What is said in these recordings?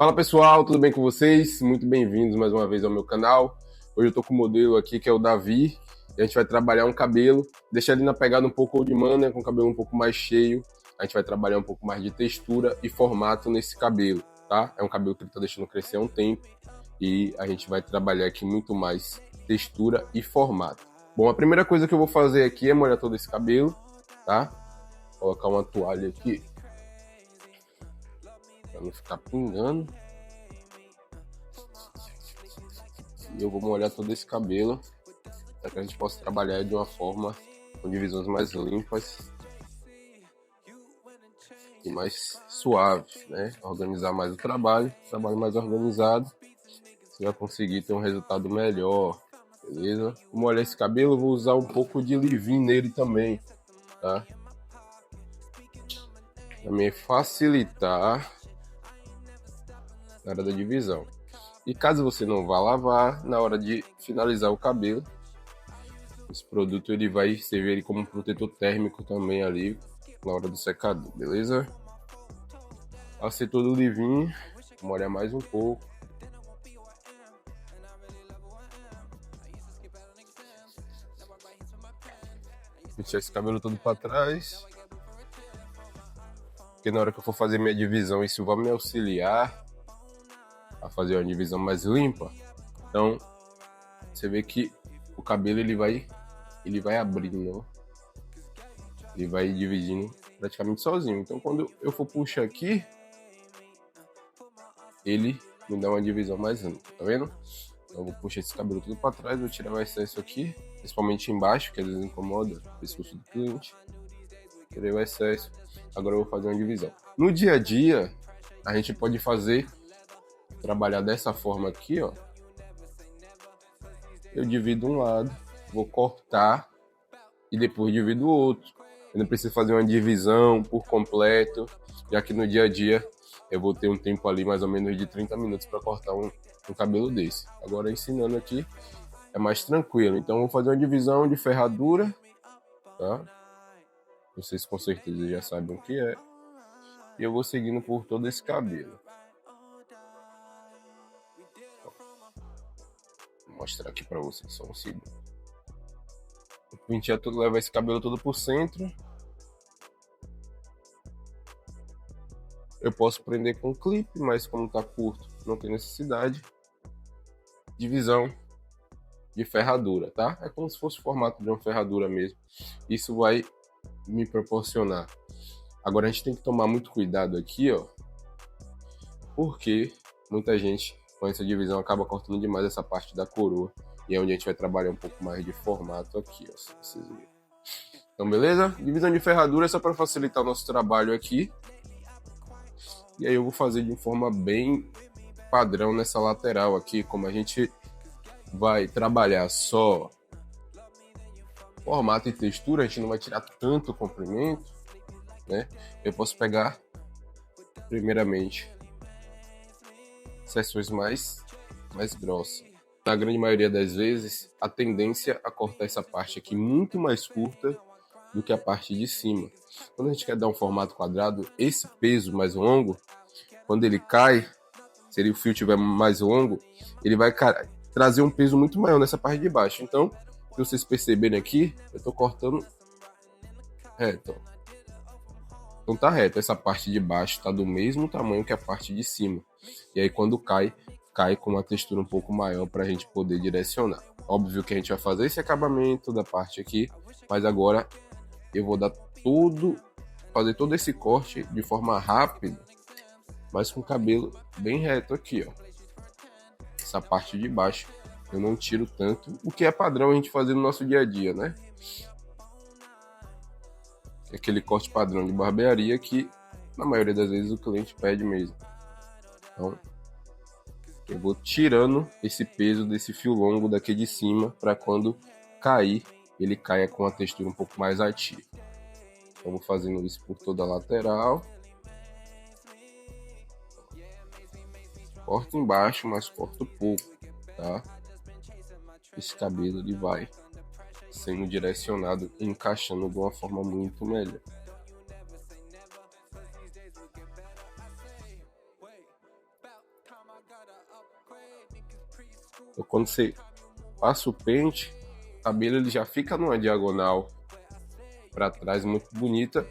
Fala pessoal, tudo bem com vocês? Muito bem-vindos mais uma vez ao meu canal. Hoje eu tô com o modelo aqui que é o Davi e a gente vai trabalhar um cabelo, deixar ele na pegada um pouco old man, né, com o cabelo um pouco mais cheio. A gente vai trabalhar um pouco mais de textura e formato nesse cabelo, tá? É um cabelo que ele tá deixando crescer há um tempo e a gente vai trabalhar aqui muito mais textura e formato. Bom, a primeira coisa que eu vou fazer aqui é molhar todo esse cabelo, tá? Vou colocar uma toalha aqui para não ficar pingando. E eu vou molhar todo esse cabelo para que a gente possa trabalhar de uma forma com divisões mais limpas e mais suaves, né? Organizar mais o trabalho mais organizado, você vai conseguir ter um resultado melhor, beleza? Vou molhar esse cabelo, vou usar um pouco de leave-in nele também, tá? Também facilitar na hora da divisão. E caso você não vá lavar, na hora de finalizar o cabelo, esse produto ele vai servir como um protetor térmico também ali na hora do secador, beleza? Passei todo o leave-in, vou molhar mais um pouco. Vou tirar esse cabelo todo para trás, porque na hora que eu for fazer minha divisão, isso vai me auxiliar a fazer uma divisão mais limpa. Então, você vê que o cabelo ele vai abrindo, ele vai dividindo praticamente sozinho. Então, quando eu for puxar aqui, ele me dá uma divisão mais limpa, tá vendo? Então, eu vou puxar esse cabelo tudo para trás, vou tirar o excesso aqui, principalmente embaixo, que às vezes incomoda o pescoço do cliente. Tirei o excesso. Agora eu vou fazer uma divisão. No dia a dia, a gente pode trabalhar dessa forma aqui, ó. Eu divido um lado, vou cortar e depois divido o outro. Eu não preciso fazer uma divisão por completo, já que no dia a dia eu vou ter um tempo ali mais ou menos de 30 minutos para cortar um cabelo desse. Agora ensinando aqui é mais tranquilo. Então eu vou fazer uma divisão de ferradura, tá? Vocês com certeza já sabem o que é. E eu vou seguindo por todo esse cabelo. Vou mostrar aqui para vocês só um segundo. O pentear todo, leva esse cabelo todo por centro. Eu posso prender com clipe, mas como tá curto, não tem necessidade. Divisão de ferradura, tá? É como se fosse o formato de uma ferradura mesmo. Isso vai me proporcionar. Agora a gente tem que tomar muito cuidado aqui, ó, porque muita gente com essa divisão acaba cortando demais essa parte da coroa, e é onde a gente vai trabalhar um pouco mais de formato aqui, ó, se vocês verem. Então, beleza? Divisão de ferradura é só para facilitar o nosso trabalho aqui. E aí eu vou fazer de forma bem padrão nessa lateral aqui, como a gente vai trabalhar só formato e textura, a gente não vai tirar tanto comprimento, né? Eu posso pegar primeiramente seções mais grossas. Na grande maioria das vezes, a tendência a cortar essa parte aqui muito mais curta do que a parte de cima. Quando a gente quer dar um formato quadrado, esse peso mais longo, quando ele cai, se o fio tiver mais longo, ele vai trazer um peso muito maior nessa parte de baixo. Então, se vocês perceberem aqui, eu estou cortando reto. Então tá reto, essa parte de baixo está do mesmo tamanho que a parte de cima. E aí quando cai com uma textura um pouco maior para a gente poder direcionar. Óbvio que a gente vai fazer esse acabamento da parte aqui, mas agora eu vou fazer todo esse corte de forma rápida, mas com o cabelo bem reto aqui, ó. Essa parte de baixo eu não tiro tanto, o que é padrão a gente fazer no nosso dia a dia, né? Aquele corte padrão de barbearia que na maioria das vezes o cliente pede mesmo. Então eu vou tirando esse peso desse fio longo daqui de cima para quando cair, ele caia com a textura um pouco mais ativa. Então vou fazendo isso por toda a lateral. Corto embaixo, mas corto pouco, tá? Esse cabelo ele vai sendo direcionado e encaixando de uma forma muito melhor. Então, quando você passa o pente, o cabelo ele já fica numa diagonal para trás muito bonita,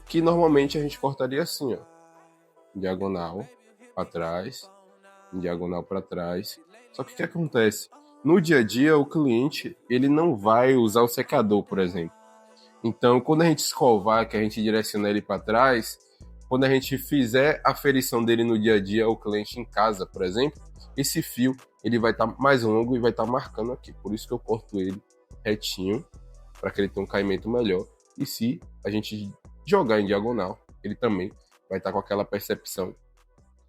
que normalmente a gente cortaria assim, ó, diagonal para trás, diagonal para trás. Só que o que acontece? No dia a dia, o cliente ele não vai usar o secador, por exemplo. Então, quando a gente escovar, que a gente direciona ele para trás, quando a gente fizer a ferição dele no dia a dia, o cliente em casa, por exemplo, esse fio ele vai estar mais longo e vai estar marcando aqui. Por isso que eu corto ele retinho, para que ele tenha um caimento melhor. E se a gente jogar em diagonal, ele também vai estar com aquela percepção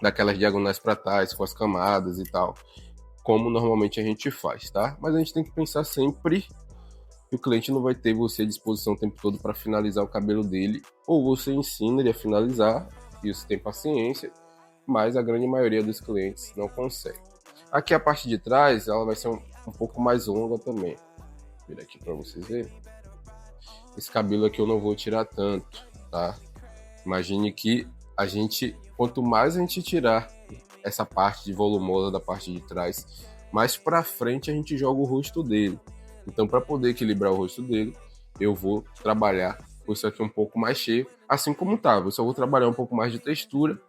daquelas diagonais para trás, com as camadas e tal, como normalmente a gente faz, tá? Mas a gente tem que pensar sempre que o cliente não vai ter você à disposição o tempo todo para finalizar o cabelo dele, ou você ensina ele a finalizar e você tem paciência, mas a grande maioria dos clientes não consegue. Aqui a parte de trás, ela vai ser um pouco mais longa também. Vou virar aqui para vocês verem. Esse cabelo aqui eu não vou tirar tanto, tá? Imagine que quanto mais a gente tirar essa parte de volumosa da parte de trás, mais para frente a gente joga o rosto dele. Então, para poder equilibrar o rosto dele, eu vou trabalhar com isso aqui um pouco mais cheio, assim como estava. Eu só vou trabalhar um pouco mais de textura,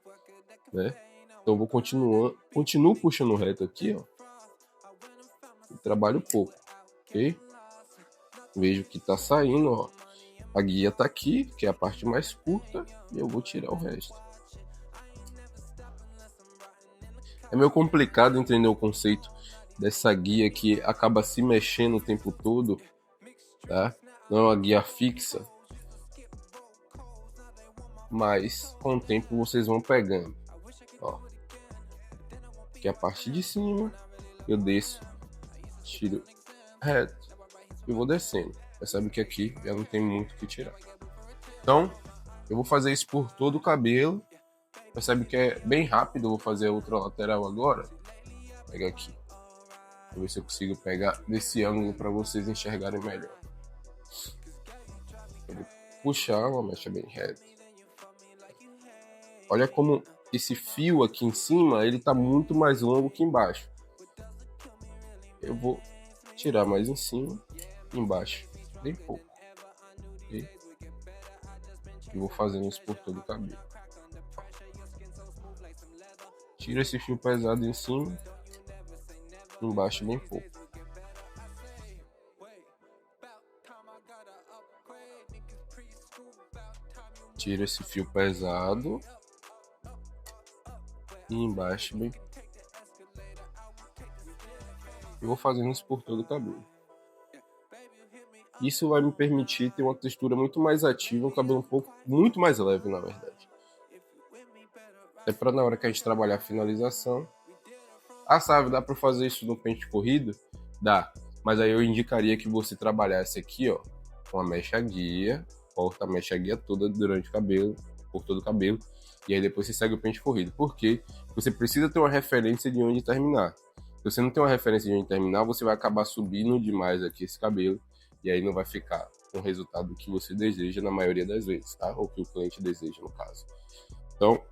né? Então, eu vou continuo puxando reto aqui, ó. E trabalho pouco, ok? Vejo que tá saindo, ó. A guia tá aqui, que é a parte mais curta, e eu vou tirar o resto. É meio complicado entender o conceito dessa guia que acaba se mexendo o tempo todo, tá? Não é uma guia fixa, mas com o tempo vocês vão pegando. Ó, aqui é a parte de cima, eu desço, tiro reto e vou descendo. Percebe que aqui já não tem muito o que tirar. Então, eu vou fazer isso por todo o cabelo. Percebe que é bem rápido. Eu vou fazer a outra lateral agora. Vou pegar aqui. Vou ver se eu consigo pegar desse ângulo para vocês enxergarem melhor. Eu vou puxar uma mecha bem reta. Olha como esse fio aqui em cima ele tá muito mais longo que embaixo. Eu vou tirar mais em cima, embaixo bem pouco. Okay? E vou fazendo isso por todo o cabelo. Tira esse fio pesado em cima, embaixo bem pouco. Tira esse fio pesado e embaixo bem pouco. Eu vou fazendo isso por todo o cabelo. Isso vai me permitir ter uma textura muito mais ativa, um cabelo muito mais leve, na verdade. É para na hora que a gente trabalhar a finalização. Ah, sabe, dá para fazer isso no pente corrido? Dá. Mas aí eu indicaria que você trabalhasse aqui, ó, com a mecha guia, corta a mecha guia toda durante o cabelo, por todo o cabelo, e aí depois você segue o pente corrido. Porque você precisa ter uma referência de onde terminar. Se você não tem uma referência de onde terminar, você vai acabar subindo demais aqui esse cabelo, e aí não vai ficar com o resultado que você deseja na maioria das vezes, tá? Ou que o cliente deseja, no caso. Então,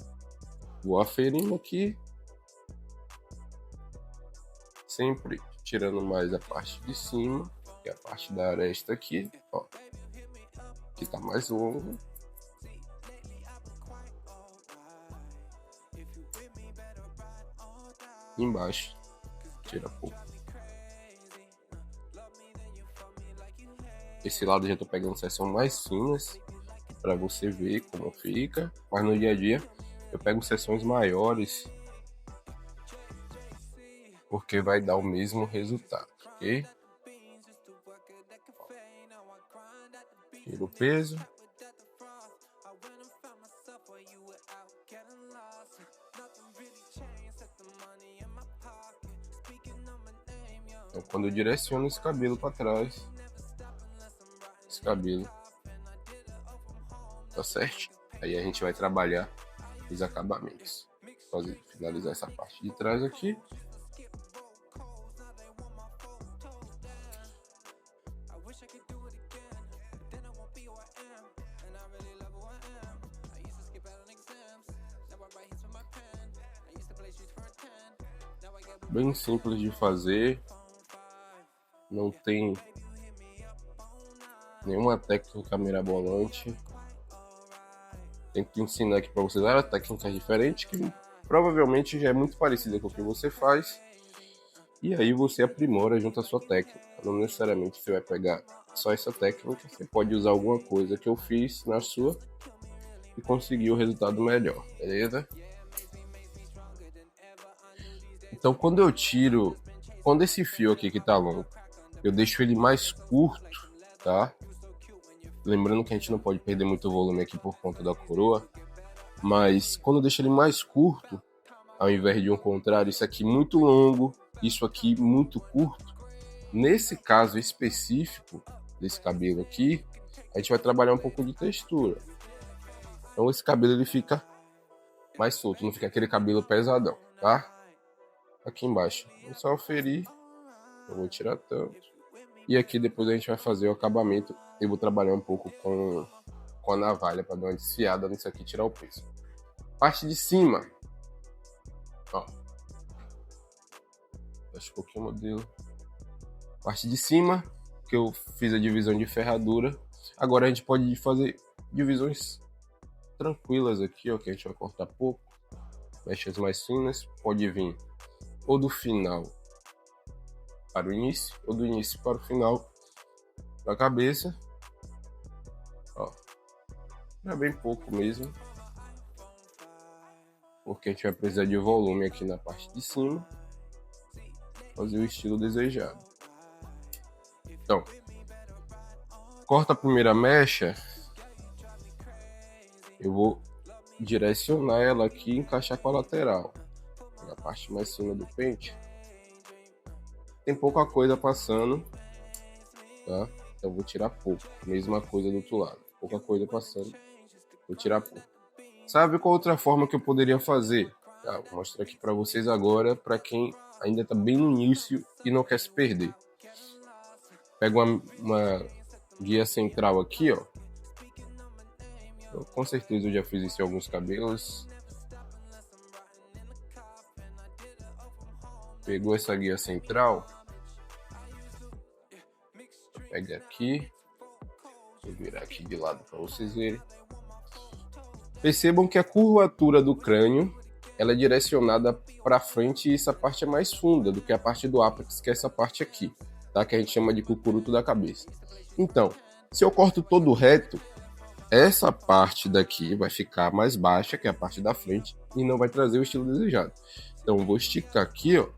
vou aferindo aqui, sempre tirando mais a parte de cima, que é a parte da aresta aqui, ó, que tá mais longo. Embaixo, tira pouco. Esse lado eu já tô pegando seções mais finas para você ver como fica, mas no dia a dia eu pego seções maiores porque vai dar o mesmo resultado, ok? Tira o peso. Então, quando eu direciono esse cabelo para trás, esse cabelo tá certo. Aí a gente vai trabalhar os acabamentos. Finalizar essa parte de trás aqui. Bem simples de fazer. Não tem nenhuma técnica mirabolante. Tem que ensinar aqui para vocês técnicas diferentes que provavelmente já é muito parecida com o que você faz. E aí você aprimora junto à sua técnica. Não necessariamente você vai pegar só essa técnica. Você pode usar alguma coisa que eu fiz na sua e conseguir o resultado melhor, beleza? Então quando esse fio aqui que tá longo, eu deixo ele mais curto, tá? Lembrando que a gente não pode perder muito volume aqui por conta da coroa, mas quando eu deixo ele mais curto, ao invés de um contrário, isso aqui muito longo, isso aqui muito curto, nesse caso específico desse cabelo aqui, a gente vai trabalhar um pouco de textura. Então esse cabelo ele fica mais solto, não fica aquele cabelo pesadão, tá? Aqui embaixo, vou só aferir, eu vou tirar tanto. E aqui depois a gente vai fazer o acabamento. Eu vou trabalhar um pouco com a navalha para dar uma desfiada nisso aqui e tirar o peso. Parte de cima, ó. Deixa um pouquinho o modelo. Parte de cima, que eu fiz a divisão de ferradura. Agora a gente pode fazer divisões tranquilas aqui, ó, que a gente vai cortar pouco. Mechas mais finas, pode vir ou do final para o início, ou do início para o final da cabeça. Ó, é bem pouco mesmo, porque a gente vai precisar de volume aqui na parte de cima, fazer o estilo desejado. Então, corta a primeira mecha, eu vou direcionar ela aqui e encaixar com a lateral, na parte mais fina do pente. Tem pouca coisa passando, tá? Então vou tirar pouco. Mesma coisa do outro lado. Pouca coisa passando, vou tirar pouco. Sabe qual outra forma que eu poderia fazer? Tá, vou mostrar aqui para vocês agora, para quem ainda está bem no início e não quer se perder. Pega uma guia central aqui, ó. Com certeza eu já fiz isso em alguns cabelos. Pegou essa guia central. Pega aqui. Vou virar aqui de lado para vocês verem. Percebam que a curvatura do crânio ela é direcionada para frente e essa parte é mais funda do que a parte do ápex, que é essa parte aqui, tá? Que a gente chama de cucuruto da cabeça. Então, se eu corto todo reto, essa parte daqui vai ficar mais baixa, que é a parte da frente, e não vai trazer o estilo desejado. Então, eu vou esticar aqui, ó.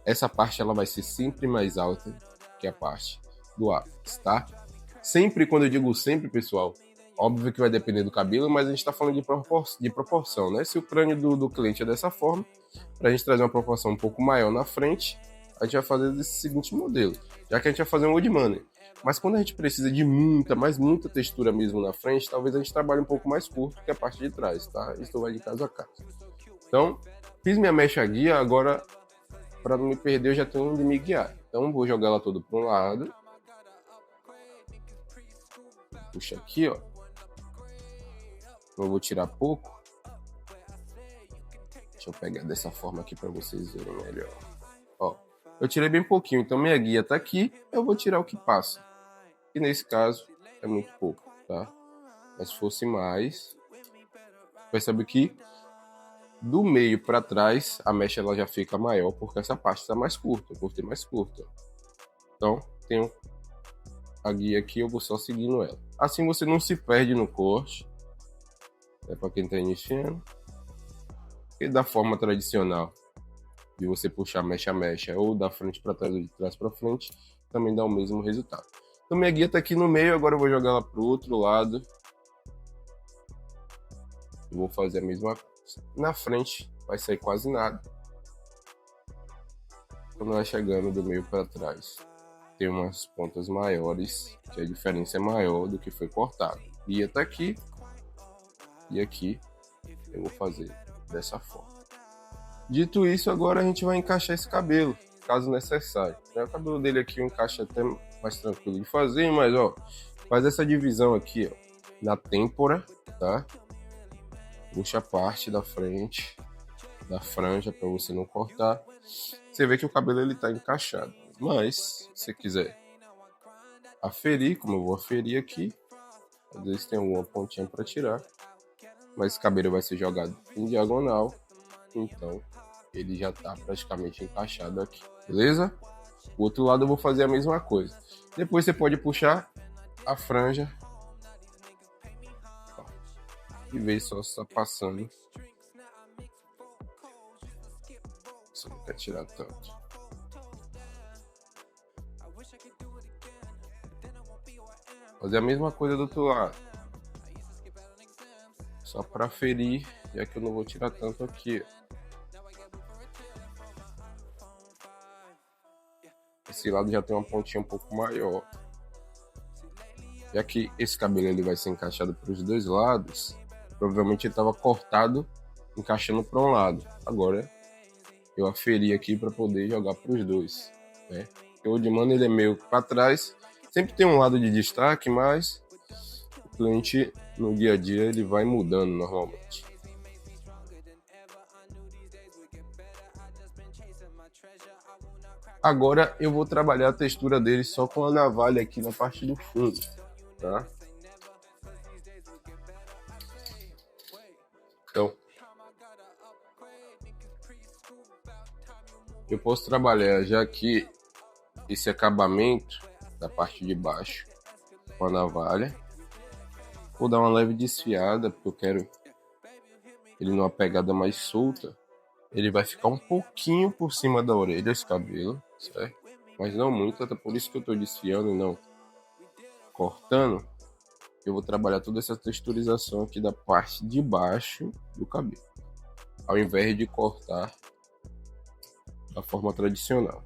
Essa parte ela vai ser sempre mais alta que a parte do ápex, tá? Sempre, quando eu digo sempre, pessoal, óbvio que vai depender do cabelo, mas a gente está falando de proporção, né? Se o crânio do cliente é dessa forma, para a gente trazer uma proporção um pouco maior na frente, a gente vai fazer desse seguinte modelo, já que a gente vai fazer um old money. Mas quando a gente precisa de muita textura mesmo na frente, talvez a gente trabalhe um pouco mais curto que a parte de trás, tá? Isso vai de caso a caso. Então, fiz minha mecha guia, agora, para não me perder, eu já tenho onde me guiar. Então, vou jogar ela toda para um lado. Puxa aqui, ó. Eu vou tirar pouco. Deixa eu pegar dessa forma aqui para vocês verem melhor. Ó, eu tirei bem pouquinho, então minha guia tá aqui. Eu vou tirar o que passa. E nesse caso é muito pouco, tá? Mas se fosse mais, percebe que do meio para trás a mecha ela já fica maior porque essa parte está mais curta. Eu cortei mais curta. Então tenho a guia aqui, eu vou só seguindo ela. Assim você não se perde no corte. É para quem está iniciando. E da forma tradicional de você puxar mecha a mecha ou da frente para trás ou de trás para frente, também dá o mesmo resultado. Então minha guia está aqui no meio, agora eu vou jogar ela para o outro lado. Eu vou fazer a mesma coisa. Na frente vai sair quase nada. Quando vai chegando do meio para trás, tem umas pontas maiores, que a diferença é maior do que foi cortado. Guia está aqui. E aqui eu vou fazer dessa forma. Dito isso, agora a gente vai encaixar esse cabelo, caso necessário. O cabelo dele aqui eu encaixo até mais tranquilo de fazer, mas ó, faz essa divisão aqui, ó, na têmpora, tá? Puxa a parte da frente da franja para você não cortar. Você vê que o cabelo ele tá encaixado. Mas, se você quiser aferir, como eu vou aferir aqui, às vezes tem alguma pontinha para tirar, mas esse cabelo vai ser jogado em diagonal, então ele já tá praticamente encaixado aqui, beleza? O outro lado eu vou fazer a mesma coisa. Depois você pode puxar a franja e ver só se tá passando. Você não quer tirar tanto. Fazer a mesma coisa do outro lado. Só para ferir, já que eu não vou tirar tanto aqui. Esse lado já tem uma pontinha um pouco maior. Já que esse cabelo ele vai ser encaixado para os dois lados, provavelmente ele estava cortado, encaixando para um lado. Agora eu aferi aqui para poder jogar para os dois, né? O de mano ele é meio para trás, sempre tem um lado de destaque, mas o cliente no dia a dia ele vai mudando normalmente. Agora eu vou trabalhar a textura dele só com a navalha aqui na parte do fundo, tá? Então, eu posso trabalhar já aqui esse acabamento da parte de baixo com a navalha. Vou dar uma leve desfiada, porque eu quero ele numa pegada mais solta. Ele vai ficar um pouquinho por cima da orelha, esse cabelo, certo? Mas não muito, até por isso que eu tô desfiando e não cortando. Eu vou trabalhar toda essa texturização aqui da parte de baixo do cabelo, ao invés de cortar da forma tradicional.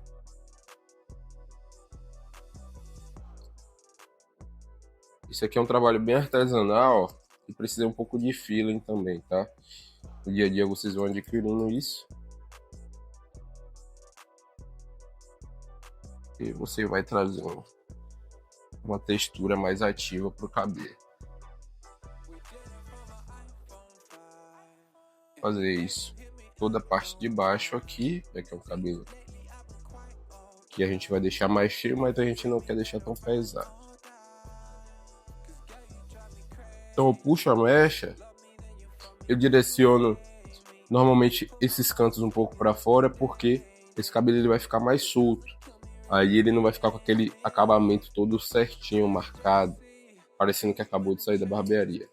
Isso aqui é um trabalho bem artesanal e precisa um pouco de feeling também, tá? No dia a dia vocês vão adquirindo isso. E você vai trazendo uma textura mais ativa para o cabelo. Fazer isso toda a parte de baixo aqui, já que é um cabelo que a gente vai deixar mais cheio, mas a gente não quer deixar tão pesado. Então eu puxo a mecha, eu direciono normalmente esses cantos um pouco para fora, porque esse cabelo ele vai ficar mais solto. Aí ele não vai ficar com aquele acabamento todo certinho, marcado, parecendo que acabou de sair da barbearia,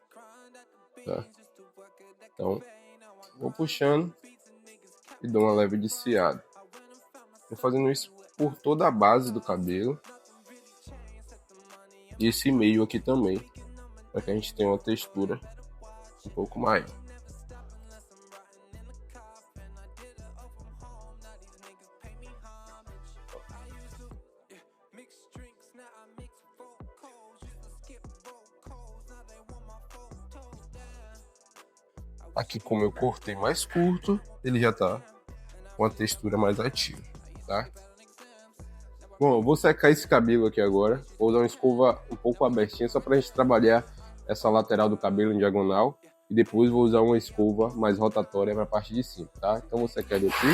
tá? Então, vou puxando e dou uma leve desfiada. Tô fazendo isso por toda a base do cabelo e esse meio aqui também, para que a gente tenha uma textura um pouco maior. Aqui, como eu cortei mais curto, ele já tá com a textura mais ativa, tá? Bom, eu vou secar esse cabelo aqui agora. Vou usar uma escova um pouco abertinha, só pra gente trabalhar essa lateral do cabelo em diagonal. E depois vou usar uma escova mais rotatória pra parte de cima, tá? Então vou secar ele aqui.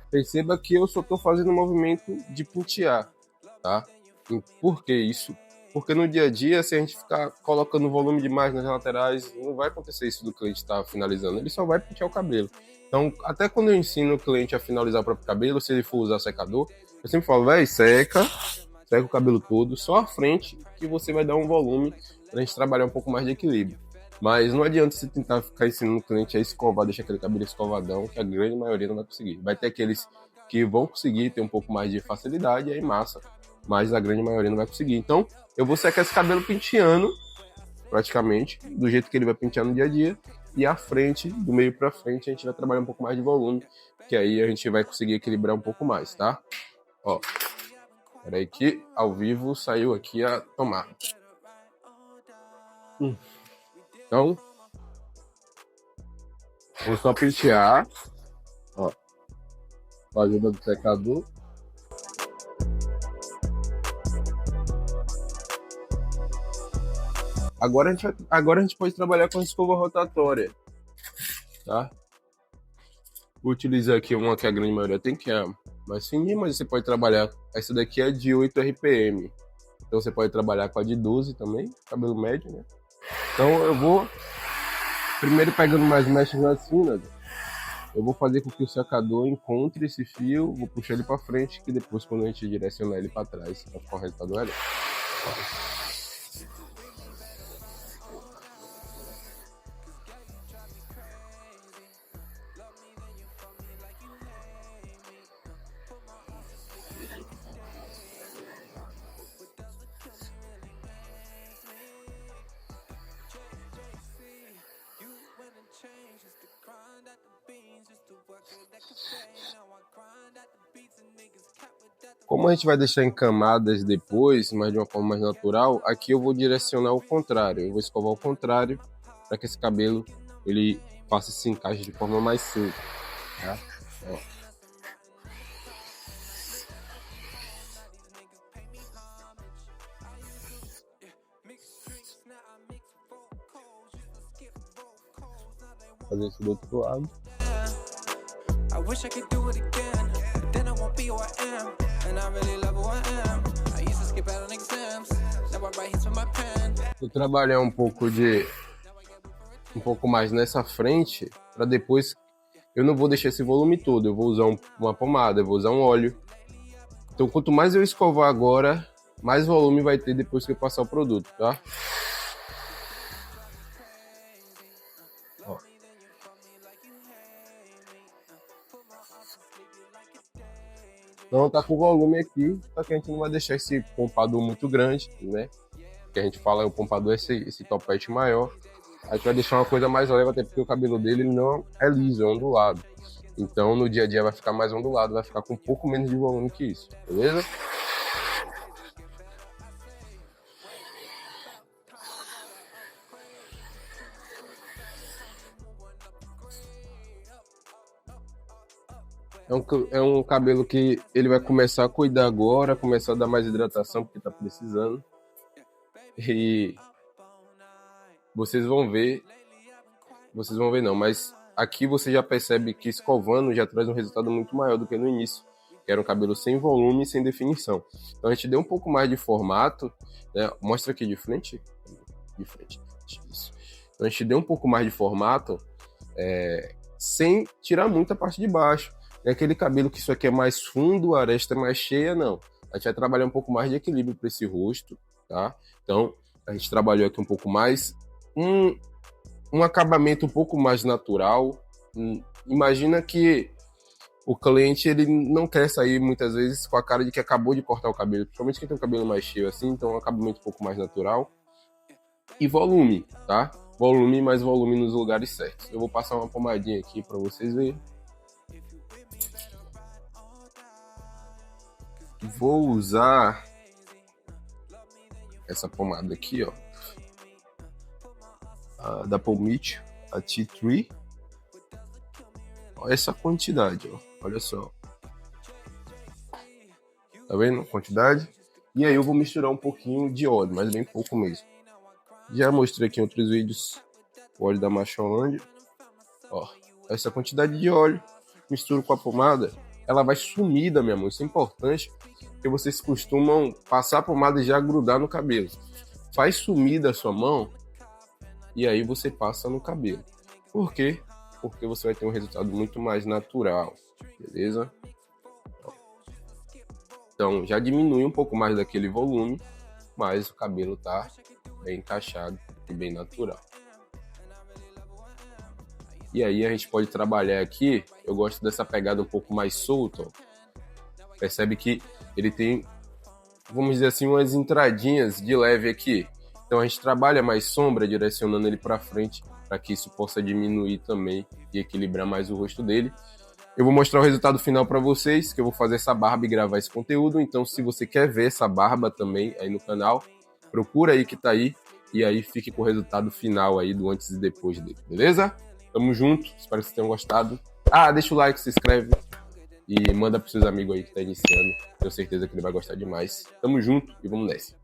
Perceba que eu só tô fazendo um movimento de pentear, tá? E por que isso? Porque no dia a dia, se a gente ficar colocando volume demais nas laterais, não vai acontecer isso do cliente estar finalizando. Ele só vai pentear o cabelo. Então, até quando eu ensino o cliente a finalizar o próprio cabelo, se ele for usar secador, eu sempre falo, véi, seca o cabelo todo, só a frente, que você vai dar um volume pra gente trabalhar um pouco mais de equilíbrio. Mas não adianta você tentar ficar ensinando o cliente a escovar, deixar aquele cabelo escovadão, que a grande maioria não vai conseguir. Vai ter aqueles que vão conseguir ter um pouco mais de facilidade, e aí massa. Mas a grande maioria não vai conseguir. Então, eu vou secar esse cabelo penteando, praticamente, do jeito que ele vai pentear no dia a dia. E a frente, do meio pra frente, a gente vai trabalhar um pouco mais de volume, que aí a gente vai conseguir equilibrar um pouco mais, tá? Ó, peraí que ao vivo saiu aqui a tomada. Então, vou só pentear, ó, com a ajuda do secador. Agora a gente pode trabalhar com a escova rotatória, tá? Vou utilizar aqui uma que a grande maioria tem, que é mais fininha, mas você pode trabalhar. Essa daqui é de 8 RPM. Então você pode trabalhar com a de 12 também, cabelo médio, né? Então eu vou primeiro pegando mais mechas assim, né? Eu vou fazer com que o secador encontre esse fio, vou puxar ele para frente, que depois quando a gente direcionar ele para trás, vai ficar o resultado melhor. Como a gente vai deixar em camadas depois, mas de uma forma mais natural, aqui eu vou direcionar o contrário. Eu vou escovar o contrário para que esse cabelo ele faça esse encaixe de forma mais simples. Tá? Ó. Fazer isso do outro lado. Vou trabalhar um pouco mais nessa frente, para depois eu não vou deixar esse volume todo, eu vou usar uma pomada, eu vou usar um óleo. Então quanto mais eu escovar agora, mais volume vai ter depois que eu passar o produto, tá? Ó. Então tá com volume aqui, só que a gente não vai deixar esse pompador muito grande, né? Que a gente fala, o pompador é esse topete maior. A gente vai deixar uma coisa mais leve, até porque o cabelo dele ele não é liso, é ondulado. Então no dia a dia vai ficar mais ondulado, vai ficar com um pouco menos de volume que isso, beleza? É um cabelo que ele vai começar a cuidar agora, começar a dar mais hidratação, porque tá precisando. E vocês vão ver não, mas aqui você já percebe que escovando já traz um resultado muito maior do que no início, que era um cabelo sem volume e sem definição. Então a gente deu um pouco mais de formato, né? Mostra aqui de frente, isso. Então a gente deu um pouco mais de formato, sem tirar muito a parte de baixo. É aquele cabelo que isso aqui é mais fundo, a aresta é mais cheia, não. A gente vai trabalhar um pouco mais de equilíbrio para esse rosto, tá? Então, a gente trabalhou aqui um pouco mais, um acabamento um pouco mais natural. Imagina que o cliente ele não quer sair muitas vezes com a cara de que acabou de cortar o cabelo, principalmente quem tem um cabelo mais cheio assim, então um acabamento um pouco mais natural. E volume, tá? Volume, mais volume nos lugares certos. Eu vou passar uma pomadinha aqui para vocês verem. Vou usar essa pomada aqui, ó, a da Pomade, a T3. Olha essa quantidade, ó. Olha só. Tá vendo a quantidade? E aí eu vou misturar um pouquinho de óleo, mas bem pouco mesmo. Já mostrei aqui em outros vídeos o óleo da Macholândia. Ó, essa quantidade de óleo, misturo com a pomada, ela vai sumir da minha mão. Isso é importante, porque vocês costumam passar a pomada e já grudar no cabelo. Faz sumir da sua mão e aí você passa no cabelo. Por quê? Porque você vai ter um resultado muito mais natural, beleza? Então já diminui um pouco mais daquele volume, mas o cabelo tá bem encaixado e bem natural. E aí a gente pode trabalhar aqui, eu gosto dessa pegada um pouco mais solta, ó. Percebe que ele tem, vamos dizer assim, umas entradinhas de leve aqui. Então a gente trabalha mais sombra, direcionando ele para frente, para que isso possa diminuir também e equilibrar mais o rosto dele. Eu vou mostrar o resultado final para vocês, que eu vou fazer essa barba e gravar esse conteúdo. Então se você quer ver essa barba também aí no canal, procura aí que tá aí, e aí fique com o resultado final aí do antes e depois dele, beleza? Tamo junto, espero que vocês tenham gostado. Deixa o like, se inscreve e manda pros seus amigos aí que tá iniciando. Tenho certeza que ele vai gostar demais. Tamo junto e vamos nessa.